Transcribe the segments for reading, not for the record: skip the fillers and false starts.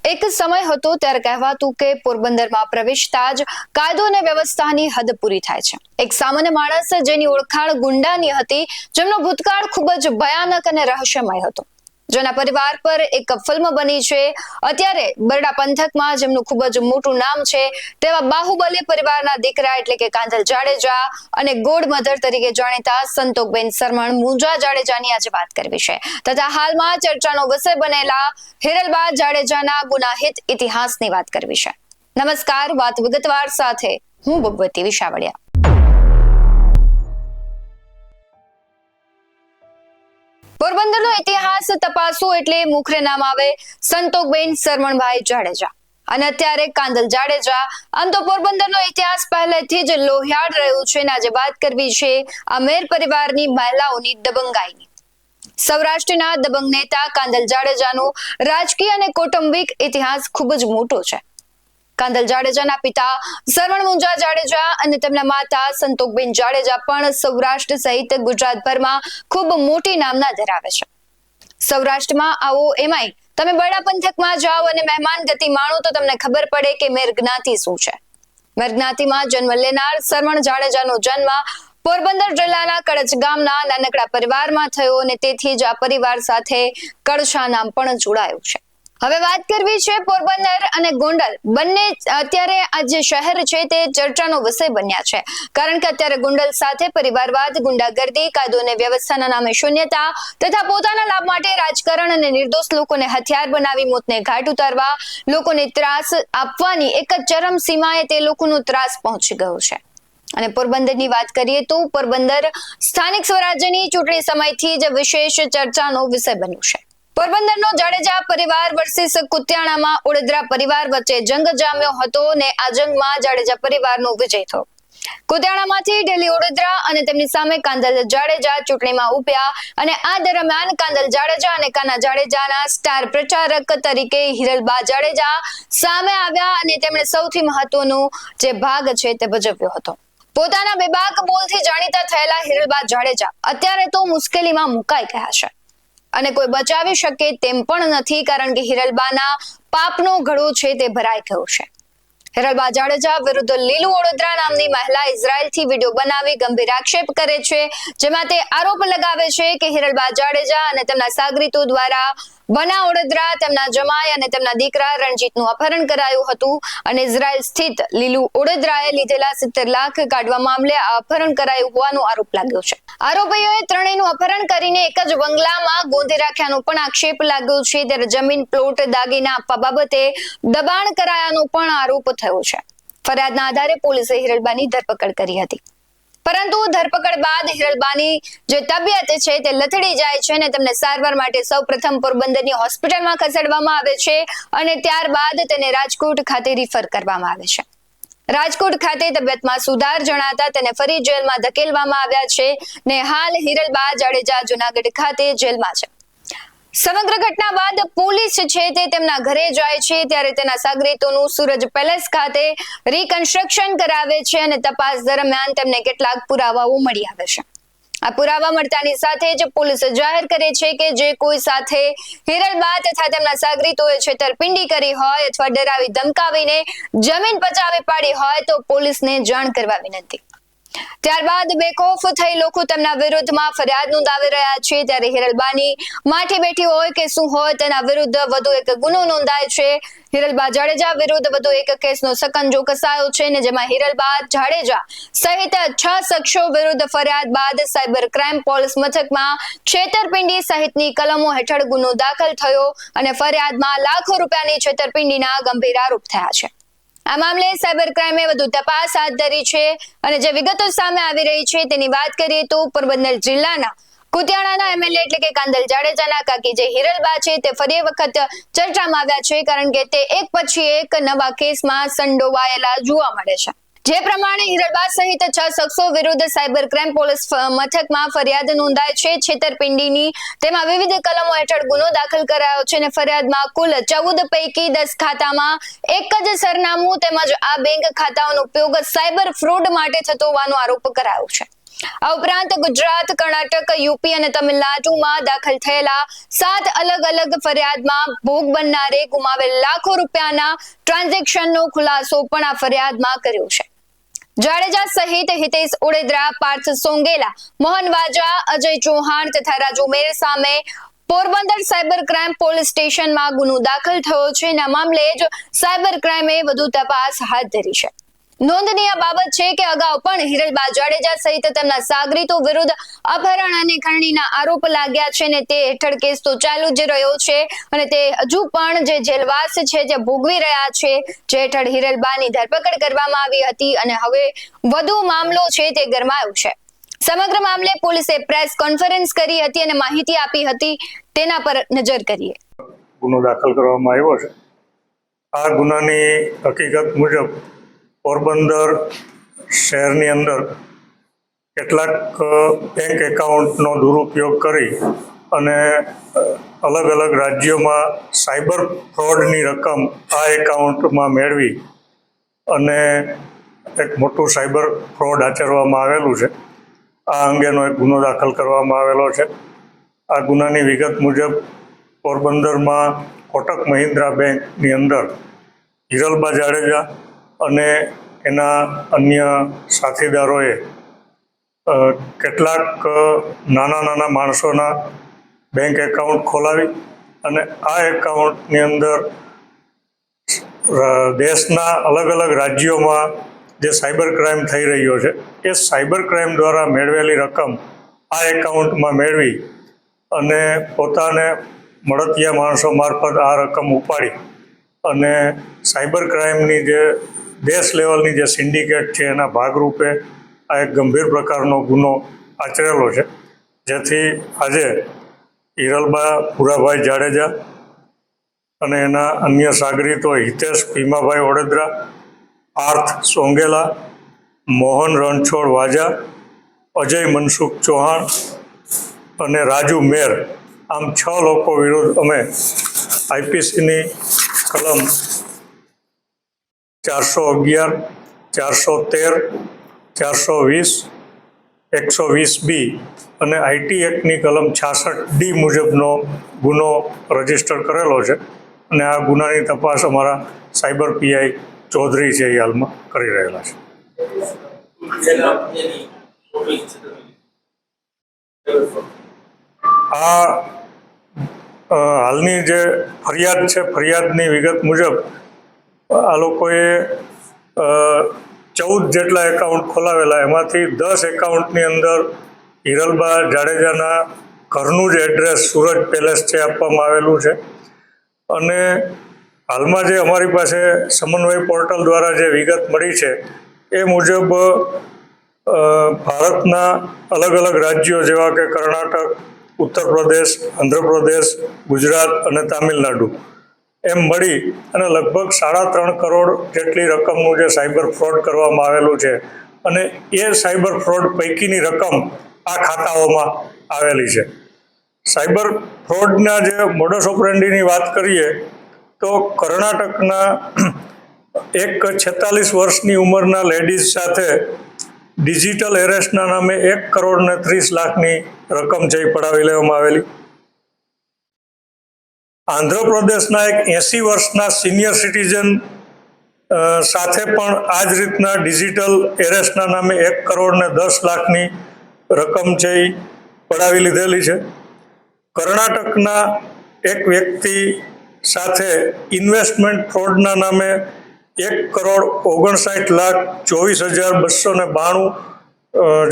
એક સમય હતો ત્યારે કહેવાતું કે પોરબંદરમાં પ્રવેશતા જ કાયદો અને વ્યવસ્થાની હદ પૂરી થાય છે. એક સામાન્ય માણસ જેની ઓળખાણ ગુંડાની હતી, જેમનો ભૂતકાળ ખૂબ જ ભયાનક અને રહસ્યમય હતો, જેના પરિવાર પર એક ફિલ્મ બની છે. અત્યારે બરડા પંથકમાં જેમનું ખૂબ જ મોટું નામ છે તેવા બાહુબલી પરિવારના દીકરા એટલે કે કાંધલ જાડેજા અને ગોડ મધર તરીકે જાણીતા સંતોકબેન સરમણ મુંજા જાડેજાની આજે વાત કરવી છે, તથા હાલમાં ચર્ચાનો વિષય બનેલા હિરલબા જાડેજાના ગુનાહિત ઇતિહાસની વાત કરવી છે. નમસ્કાર, વાત વિગતવાર સાથે હું ભગવતી વિશાવડિયા. પોરબંદરનો ઇતિહાસ તપાસો એટલે મુખરે નામ આવે સંતોકબેન સરમણભાઈ જાડેજા અને અત્યારે કાંધલ જાડેજા. આમ તો પોરબંદરનો ઇતિહાસ પહેલેથી જ લોહિયાળ રહ્યું છે અને આજે વાત કરવી છે આ મેર પરિવારની મહિલાઓની દબંગાઈની. સૌરાષ્ટ્રના દબંગ નેતા કાંધલ જાડેજાનો રાજકીય અને કૌટુંબિક ઇતિહાસ ખૂબ જ મોટો છે. કાંધલ જાડેજાના પિતા સરવણ મુંજા જાડેજા અને તેમના માતા સંતોકબેન જાડેજા પણ સૌરાષ્ટ્ર સહિત ગુજરાતભરમાં ખૂબ મોટી નામના ધરાવે છે. સૌરાષ્ટ્રમાં આવો એમાંય તમે બરડા પંથકમાં જાઓ અને મહેમાન ગતિ માણો તો તમને ખબર પડે કે મેર જ્ઞાતિ શું છે. મેર જ્ઞાતિમાં જન્મ લેનાર સરવણ જાડેજાનો જન્મ પોરબંદર જિલ્લાના કડચ ગામના નાનકડા પરિવારમાં થયો અને તેથી જ આ પરિવાર સાથે કડછા નામ પણ જોડાયું છે. હવે વાત કરવી છે પોરબંદર અને ગોંડલ બંને અત્યારે આ જે શહેર છે તે ચર્ચાનો વિષય બન્યા છે, કારણ કે અત્યારે ગોંડલ સાથે પરિવારવાદ, ગુંડાગર્દી, કાયદો અને વ્યવસ્થાના નામે શૂન્યતા તથા પોતાના લાભ માટે રાજકારણ અને નિર્દોષ લોકોને હથિયાર બનાવી મોતને ઘાટ ઉતારવા, લોકોને ત્રાસ આપવાની એક જ ચરમ સીમાએ તે લોકોનો ત્રાસ પહોંચી ગયો છે. અને પોરબંદરની વાત કરીએ તો પોરબંદર સ્થાનિક સ્વરાજ્યની ચૂંટણી સમયથી જ વિશેષ ચર્ચાનો વિષય બન્યું છે. પોરબંદરનો જાડેજા પરિવાર વર્સિસ કુતિયાણામાં ઓડેદરા પરિવાર વચ્ચે જંગ જામ્યો હતો અને આ જંગમાં જાડેજા પરિવારનો વિજય થયો. કુતિયાણામાંથી ઢેલી ઓડેદરા અને તેમની સામે કાંધલ જાડેજા ચૂંટણીમાં ઉભ્યા અને આ દરમિયાન કાંધલ જાડેજા અને કાના જાડેજાના સ્ટાર પ્રચારક તરીકે હિરલબા જાડેજા સામે આવ્યા અને તેમણે સૌથી મહત્વનો જે ભાગ છે તે ભજવ્યો હતો. પોતાના બેબાક બોલથી જાણીતા થયેલા હિરલબા જાડેજા અત્યારે તો મુશ્કેલીમાં મુકાઈ ગયા છે અને કોઈ બચાવી શકે તેમ પણ નથી, કારણ કે હિરલબાના પાપનો ઘડો છે તે ભરાઈ ગયો છે. હિરલબા જાડેજા વિરુદ્ધ લીલુ ઓડેદરા નામની મહિલા ઇઝરાયલથી વિડીયો બનાવી ગંભીર આક્ષેપ કરે છે, જેમાં તે આરોપ લગાવે છે કે હિરલબા જાડેજા અને તેમના સાગરીતો દ્વારા બના ઓડેદરા તેમના જમાઈ અને તેમના દીકરા રણજીતનું અપહરણ કરાયું હતું અને ઇઝરાયલ સ્થિત લીલુ ઓડેદરાએ લીધેલા 70 લાખ કાઢવા મામલે આ અપહરણ કરાયું હોવાનો આરોપ લાગ્યો છે. આરોપીઓએ ત્રણેયનું અપહરણ કરીને એક જ બંગલામાં ગોંધી રાખ્યાનો પણ આક્ષેપ લાગ્યો છે. ત્યારે જમીન, પ્લોટ, દાગીના આપવા બાબતે દબાણ કરાયાનો પણ આરોપ થયો છે. ફરિયાદના આધારે પોલીસે હિરલબાની ધરપકડ કરી હતી, પરંતુ ધરપકડ બાદ હિરલબાની જે તબિયત છે તે લથડી જાય છે અને તેમને સારવાર માટે સૌપ્રથમ પોરબંદરની હોસ્પિટલમાં ખસેડવામાં આવે છે અને ત્યારબાદ તેને રાજકોટ ખાતે રિફર કરવામાં આવે છે. રાજકોટ ખાતે તબિયતમાં સુધાર જણાતા તેને ફરી જેલમાં ધકેલવામાં આવ્યા છે ને હાલ હિરલબા જાડેજા જુનાગઢ ખાતે જેલમાં છે. સમગ્ર ઘટના બાદ પોલીસ છે તે તેમના ઘરે જાય છે, ત્યારે તેના સાગરીતોનું સૂરજ પેલેસ ખાતે રિકન્સ્ટ્રક્શન કરાવે છે અને તપાસ દરમિયાન તેમને કેટલાક પુરાવાઓ મળી આવે છે. આ પુરાવા મળતાની સાથે જ પોલીસ જાહેર કરે છે કે જે કોઈ સાથે હિરલબા તથા તેમના સાગરીતોએ છેતરપિંડી કરી હોય અથવા ડરાવી ધમકાવીને જમીન પચાવી પાડી હોય તો પોલીસને જાણ કરવા વિનંતી. ત્યારબાદ બેખોફ થઈ લોકો તેમના વિરુદ્ધમાં ફરિયાદ નોંધાવી રહ્યા છે. ત્યારે હિરલબાની માઠી બેઠી હોય કે શું હોય તેના વિરુદ્ધ વધુ એક ગુનો નોંધાય છે. હિરલબા જાડેજા વિરુદ્ધ વધુ એક કેસનો સકંજો કસાયો છે ને જેમાં હિરલબા જાડેજા સહિત 6 શખ્સો વિરુદ્ધ ફરિયાદ બાદ સાયબર ક્રાઇમ પોલીસ મથકમાં છેતરપિંડી સહિતની કલમો હેઠળ ગુનો દાખલ થયો અને ફરિયાદમાં લાખો રૂપિયાની છેતરપિંડીના ગંભીર આરોપ થયા છે. આ મામલે સાયબર ક્રાઇમે વધુ તપાસ હાથ ધરી છે અને જે વિગતો સામે આવી રહી છે તેની વાત કરીએ તો પોરબંદર જિલ્લાના કુતિયાણાના એમએલએ એટલે કે કાંધલ જાડેજાના કાકી જે હિરલબા છે તે ફરી વખત ચર્ચામાં આવ્યા છે, કારણ કે તે એક પછી એક નવા કેસમાં સંડોવાયેલા જોવા મળે છે. જે પ્રમાણે હિરલબા સહિત 6 શખ્સો વિરુદ્ધ સાયબર ક્રાઇમ પોલીસ મથકમાં ફરિયાદ નોંધાય છે છેતરપિંડીની. તેમાં વિવિધ કલમો હેઠળ ગુનો દાખલ કરાયો છે અને ફરિયાદમાં કુલ 14 પૈકી 10 ખાતામાં એક જ સરનામું તેમજ આ બેંક ખાતાઓનો ઉપયોગ સાયબર ફ્રોડ માટે થતો હોવાનો આરોપ કરાયો છે. આ ઉપરાંત ગુજરાત, કર્ણાટક, યુપી અને તમિલનાડુમાં દાખલ થયેલા 7 અલગ અલગ ફરિયાદમાં ભોગ બનનારે ગુમાવેલ લાખો રૂપિયાના ટ્રાન્ઝેક્શનનો ખુલાસો પણ આ ફરિયાદમાં કર્યો છે. જાડેજા સહિત હિતેશ ઓડેદરા, પાર્થ સોંગેલા, મોહન વાજા, અજય ચૌહાણ તથા રાજુ મેર સામે પોરબંદર સાયબર ક્રાઇમ પોલીસ સ્ટેશનમાં ગુનો દાખલ થયો છે અને આ મામલે જ સાયબર ક્રાઇમે વધુ તપાસ હાથ ધરી છે. નોંધનીય બાબત છે કે અગાઉ પણ હિરલબા જાડેજા સહિત તેમના સાગરીતો વિરુદ્ધ અપહરણ અને ખંડણીના આરોપ લાગ્યા છે અને તે હેઠળ કેસ તો ચાલુ જ રહ્યો છે અને તે હજુ પણ જે જેલવાસ છે જે ભોગવી રહ્યા છે, જે હેઠળ હિરલબાની ધરપકડ કરવામાં આવી હતી અને હવે વધુ મામલો છે તે ગરમાયો છે. સમગ્ર મામલે પોલીસે પ્રેસ કોન્ફરન્સ કરી હતી અને માહિતી આપી હતી, તેના પર નજર કરીએ. ગુનો દાખલ કરવામાં આવ્યો છે. આ ગુનાની હકીકત મુજબ પોરબંદર શહેરની અંદર કેટલાક બેંક એકાઉન્ટનો દુરુપયોગ કરી અને અલગ અલગ રાજ્યોમાં સાયબર ફ્રોડની રકમ આ એકાઉન્ટમાં મેળવી અને એક મોટું સાયબર ફ્રોડ આચરવામાં આવેલું છે. આ અંગેનો એક ગુનો દાખલ કરવામાં આવેલો છે. આ ગુનાની વિગત મુજબ પોરબંદરમાં કોટક મહિન્દ્રા બેંકની અંદર હિરલબા જાડેજા અને એના અન્ય સાથીદારોએ કેટલાક નાના માણસોના બેંક એકાઉન્ટ ખોલાવી અને આ એકાઉન્ટની અંદર દેશના અલગ અલગ રાજ્યોમાં જે સાયબર ક્રાઇમ થઈ રહ્યો છે એ સાયબર ક્રાઇમ દ્વારા મેળવેલી રકમ આ એકાઉન્ટમાં મેળવી અને પોતાને મળતિયા માણસો મારફત આ રકમ ઉપાડી અને સાયબર ક્રાઇમની જે દેશ લેવલની જે સિન્ડિકેટ છે એના ભાગરૂપે આ એક ગંભીર પ્રકારનો ગુનો આચરેલો છે. જેથી આજે હિરલબા ભુરાભાઈ જાડેજા અને એના અન્ય સાગરીતો હિતેશ ભીમાભાઈ ઓડેદરા, પાર્થ સોંગેલા, મોહન રણછોડ વાજા, અજય મનસુખ ચૌહાણ અને રાજુ મેર, આમ 6 લોકો વિરુદ્ધ અમે આઈપીસીની કલમ 411, 413, 420, 120B અને આઈટી એક્ટની કલમ 66D મુજબનો ગુનો રજીસ્ટર કરેલો છે અને આ ગુનાની તપાસ અમારા સાયબર પીઆઈ ચૌધરી છે એ હાલમાં કરી રહેલા છે. આ હાલની જે ફરિયાદ છે, ફરિયાદની વિગત મુજબ આ લોકોએ 14 જેટલા એકાઉન્ટ ખોલાવેલા, એમાંથી 10 એકાઉન્ટની અંદર હિરલબા જાડેજાના ઘરનું જ એડ્રેસ સુરજ પેલેસ છે આપવામાં આવેલું છે અને હાલમાં જે અમારી પાસે સમન્વય પોર્ટલ દ્વારા જે વિગત મળી છે એ મુજબ ભારતના અલગ અલગ રાજ્યો જેવા કે કર્ણાટક, ઉત્તર પ્રદેશ, આંધ્રપ્રદેશ, ગુજરાત અને તામિલનાડુ એમ મળી અને લગભગ 3.5 કરોડ જેટલી રકમનું જે સાયબર ફ્રોડ કરવામાં આવેલું છે અને એ સાયબર ફ્રોડ પૈકીની રકમ આ ખાતાઓમાં આવેલી છે. સાયબર ફ્રોડના જે મોડસ ઓપરેન્ડીની વાત કરીએ તો કર્ણાટકના એક 46 વર્ષની ઉંમરના લેડીઝ સાથે ડિજિટલ એરેસ્ટના નામે 1 કરોડ ને 30 લાખની રકમ છે એ પડાવી લેવામાં આવેલી. આંધ્રપ્રદેશના એક 80 વર્ષના સિનિયર સિટીઝન સાથે પણ આ જ રીતના ડિજિટલ એરેસ્ટના નામે 1 કરોડ ને 10 લાખની રકમ છે એ પડાવી લીધેલી છે. કર્ણાટકના એક વ્યક્તિ સાથે ઇન્વેસ્ટમેન્ટ ફ્રોડના નામે 1,59,24,292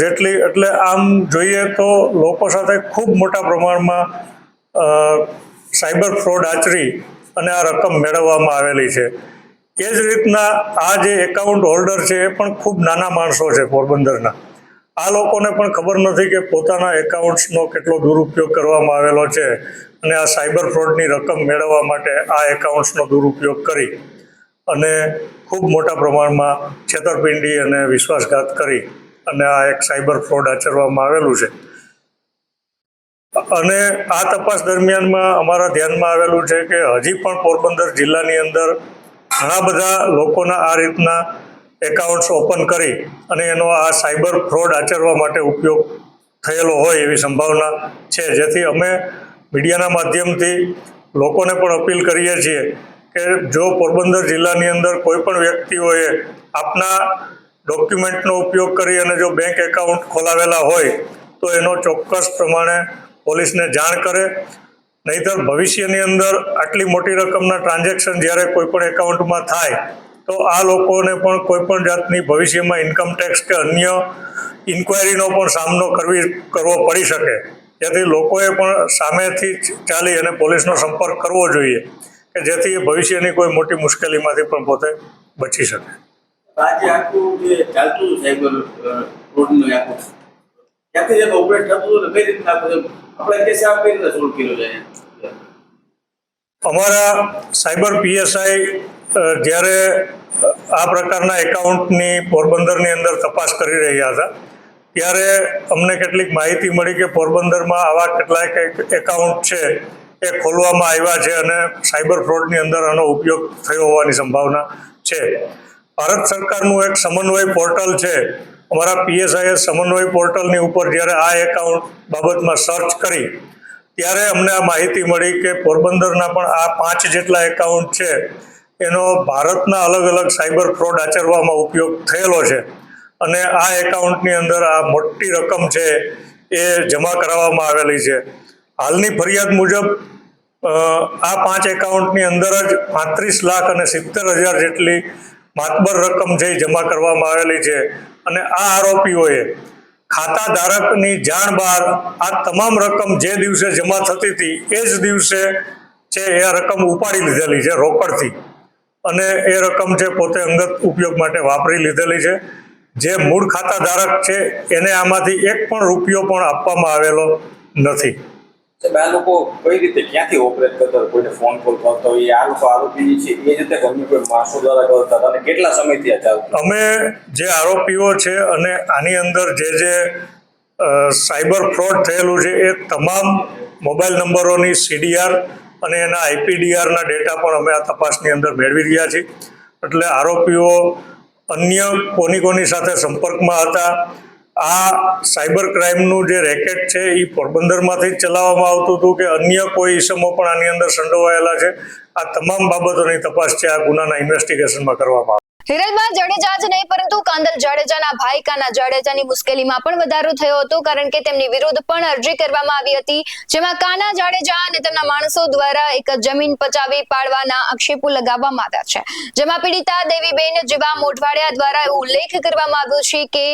જેટલી, એટલે આમ જોઈએ તો લોકો સાથે ખૂબ મોટા પ્રમાણમાં સાયબર ફ્રોડ આચરી અને આ રકમ મેળવવામાં આવેલી છે. એ જ રીતના આ જે એકાઉન્ટ હોલ્ડર છે એ પણ ખૂબ નાના માણસો છે પોરબંદરના. આ લોકોને પણ ખબર નથી કે પોતાના એકાઉન્ટ્સનો કેટલો દુરુપયોગ કરવામાં આવેલો છે અને આ સાયબર ફ્રોડની રકમ મેળવવા માટે આ એકાઉન્ટ્સનો દુરુપયોગ કરી અને ખૂબ મોટા પ્રમાણમાં છેતરપિંડી અને વિશ્વાસઘાત કરી અને આ એક સાયબર ફ્રોડ આચરવામાં આવેલું છે. અને આ તપાસ દરમિયાનમાં અમારા ધ્યાનમાં આવેલું છે કે હજી પણ પોરબંદર જિલ્લાની અંદર ઘણા બધા લોકોના આ રીતના એકાઉન્ટ્સ ઓપન કરી અને એનો આ સાયબર ફ્રોડ આચરવા માટે ઉપયોગ થયેલો હોય એવી સંભાવના છે, જેથી અમે મીડિયાના માધ્યમથી લોકોને પણ અપીલ કરીએ છીએ કે જો પોરબંદર જિલ્લાની અંદર કોઈ પણ વ્યક્તિઓએ આપના ડોક્યુમેન્ટનો ઉપયોગ કરી અને જો બેંક એકાઉન્ટ ખોલાવેલા હોય તો એનો ચોક્કસ પ્રમાણે પોલીસને જાણ કરે, નહીંતર ભવિષ્યની અંદર આટલી મોટી રકમના ટ્રાન્ઝેક્શન જ્યારે કોઈ પણ એકાઉન્ટમાં થાય તો આ લોકોને પણ કોઈ પણ જાતની ભવિષ્યમાં ઇન્કમ ટેક્સ કે અન્ય ઇન્ક્વાયરીનો પણ સામનો કરવો પડી શકે, જેથી લોકોએ પણ સામેથી ચાલી અને પોલીસનો સંપર્ક કરવો જોઈએ કે જેથી ભવિષ્યની કોઈ મોટી મુશ્કેલીમાંથી પણ પોતે બચી શકે. આજે આખું જે ચાલતું સાયબર ફ્રોડનું આખું ક્યાંથી જે ઓપરેટ થતું હતું કઈ રીતના આપણે કેસ કઈ રીતે સોલ્વ કર્યો છે? અમારા સાયબર પીએસઆઈ જ્યારે આ પ્રકારના એકાઉન્ટની પોરબંદરની અંદર તપાસ કરી રહ્યા હતા ત્યારે અમને કેટલીક માહિતી મળી કે પોરબંદરમાં આવા કેટલાક એકાઉન્ટ છે એ ખોલવામાં આવ્યા છે અને સાયબર ફ્રોડની અંદર આનો ઉપયોગ થયો હોવાની સંભાવના છે. ભારત સરકારનું એક સમન્વય પોર્ટલ છે, અમારા પીએસઆઈએ સમન્વય પોર્ટલની ઉપર જ્યારે આ એકાઉન્ટ બાબતમાં સર્ચ કરી ત્યારે અમને આ માહિતી મળી કે પોરબંદરના પણ આ 5 જેટલા એકાઉન્ટ છે એનો ભારતના અલગ અલગ સાયબર ફ્રોડ આચરવામાં ઉપયોગ થયેલો છે અને આ એકાઉન્ટની અંદર આ મોટી રકમ છે એ જમા કરાવવામાં આવેલી છે. હાલની ફરિયાદ મુજબ આ 5 એકાઉન્ટની અંદર જ 35,70,000 જેટલી માતબર રકમ છે એ જમા કરવામાં આવેલી છે અને આ આરોપીઓએ ખાતા ધારકની જાણ બહાર આ તમામ રકમ જે દિવસે જમા થતી હતી એ જ દિવસે છે એ રકમ ઉપાડી લીધેલી છે રોકડથી અને એ રકમ છે પોતે અંગત ઉપયોગ માટે વાપરી લીધેલી છે. જે મૂળ ખાતા ધારક છે એને આમાંથી એક પણ રૂપિયો પણ આપવામાં આવેલો નથી. આ લોકો કઈ રીતે ક્યાંથી ઓપરેટ કરતા, કોઈને ફોન કોલ કરતો હોય, આ લોકો આરોપી છે એ રીતે ગમે કોઈ માણસો દ્વારા કરતા હતા અને કેટલા સમયથી આ ચાલતું? અમે જે આરોપીઓ છે અને આની અંદર જે સાયબર ફ્રોડ થયેલું છે એ તમામ મોબાઈલ નંબરોની CDR અને એના IPDRના ડેટા પણ અમે આ તપાસની અંદર મેળવી રહ્યા છીએ. એટલે આરોપીઓ અન્ય કોની સાથે સંપર્કમાં હતા, આ સાયબર ક્રાઇમનું જે રેકેટ છે એ પોરબંદરમાંથી જ ચલાવવામાં આવતું હતું કે અન્ય કોઈ ઇસમો પણ આની અંદર સંડોવાયેલા છે, આ તમામ બાબતોની તપાસ છે આ ગુનાના ઇન્વેસ્ટિગેશનમાં કરવામાં આવે. હિરલબા જાડેજા જ નહીં પરંતુ કાંદલ જાડેજાના ભાઈ કાના જાડેજાની મુશ્કેલીમાં પણ વધારો થયો હતો, કારણ કે તેમની વિરુદ્ધ પણ અરજી કરવામાં આવી હતી, જેમાં કાના જાડેજા અને તેમના માણસો દ્વારા એક જમીન પચાવી પાડવાના આક્ષેપો લગાવવામાં આવ્યા છે. જેમાં પીડિતા દેવીબેન જીવા મોઢવાડિયા દ્વારા એવું ઉલ્લેખ કરવામાં આવ્યો છે કે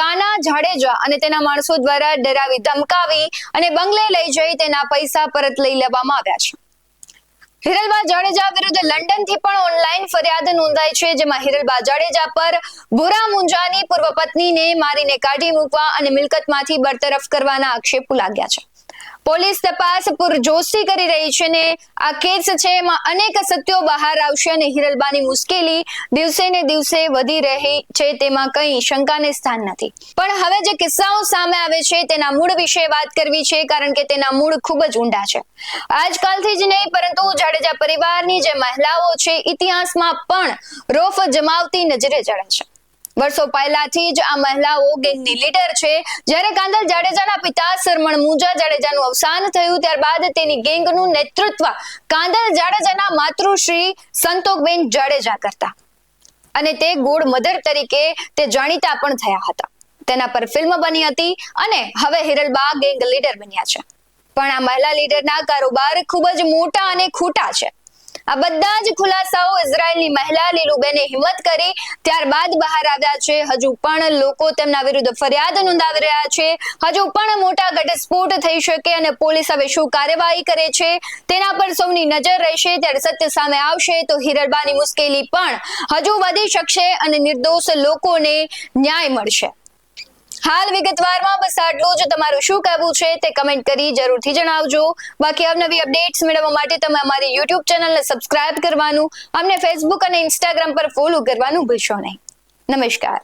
કાના જાડેજા અને તેના માણસો દ્વારા ડરાવી ધમકાવી અને બંગલે લઈ જઈ તેના પૈસા પરત લઈ લેવામાં આવ્યા છે. હિરલબા જાડેજા વિરુદ્ધ લંડનથી પણ ઓનલાઈન ફરિયાદ નોંધાઈ છે, જેમાં હિરલબા જાડેજા પર ભૂરા મુંજાની પૂર્વ પત્નીને મારીને કાઢી મૂકવા અને મિલકતમાંથી બરતરફ કરવાના આક્ષેપો લાગ્યા છે. પોલીસ તપાસ પૂરજોશથી કરી રહી છે ને આ કેસ છે એમાં અનેક સત્યો બહાર આવશે અને હિરલબાની મુશ્કેલી દિવસે ને દિવસે વધી રહી છે તેમાં કંઈ શંકાને સ્થાન નથી. પણ હવે જે કિસ્સાઓ સામે આવે છે તેના મૂળ વિશે વાત કરવી છે, કારણ કે તેના મૂળ ખૂબ જ ઊંડા છે. આજકાલથી જ નહીં પરંતુ જાડેજા પરિવારની જે મહિલાઓ છે ઇતિહાસમાં પણ રોફ જમાવતી નજરે ચડે છે. વર્ષો પહેલાથી જ આ મહિલાઓ ગેંગની લીડર છે. જ્યારે કાંદલ જાડેજાના પિતા સરમણ મુંજા જાડેજાનું અવસાન થયું ત્યારબાદ તેની ગેંગનું નેતૃત્વ કાંદલ જાડેજાના માતૃશ્રી સંતોકબેન જાડેજા કરતા અને તે ગોળ મધર તરીકે તે જાણીતા પણ થયા હતા. તેના પર ફિલ્મ બની હતી અને હવે હિરલબા ગેંગ લીડર બન્યા છે. પણ આ મહિલા લીડરના કારોબાર ખૂબ જ મોટા અને ખોટા છે. આ બધા જ ખુલાસાઓ ઇઝરાયલની મહિલા લીલુબેને હિંમત કરી ત્યારબાદ બહાર આવ્યા છે. હજુ પણ લોકો તેમના વિરુદ્ધ ફરિયાદ નોંધાવી રહ્યા છે. હજુ પણ મોટા ઘટસ્ફોટ થઈ શકે અને પોલીસ હવે શું કાર્યવાહી કરે છે તેના પર સૌની નજર રહેશે. ત્યારે સત્ય સામે આવશે તો હિરલબાની મુશ્કેલી પણ હજુ વધી શકશે અને નિર્દોષ લોકોને ન્યાય મળશે. હાલ વિગતવારમાં બસ આટલું જ. તમારું શું કહેવું છે તે કમેન્ટ કરી જરૂરથી જણાવજો. બાકી અવનવી અપડેટ્સ મેળવવા માટે તમે અમારી YouTube ચેનલને સબસ્ક્રાઇબ કરવાનું, અમને Facebook અને Instagram પર ફોલો કરવાનું ભૂલશો નહીં. નમસ્કાર.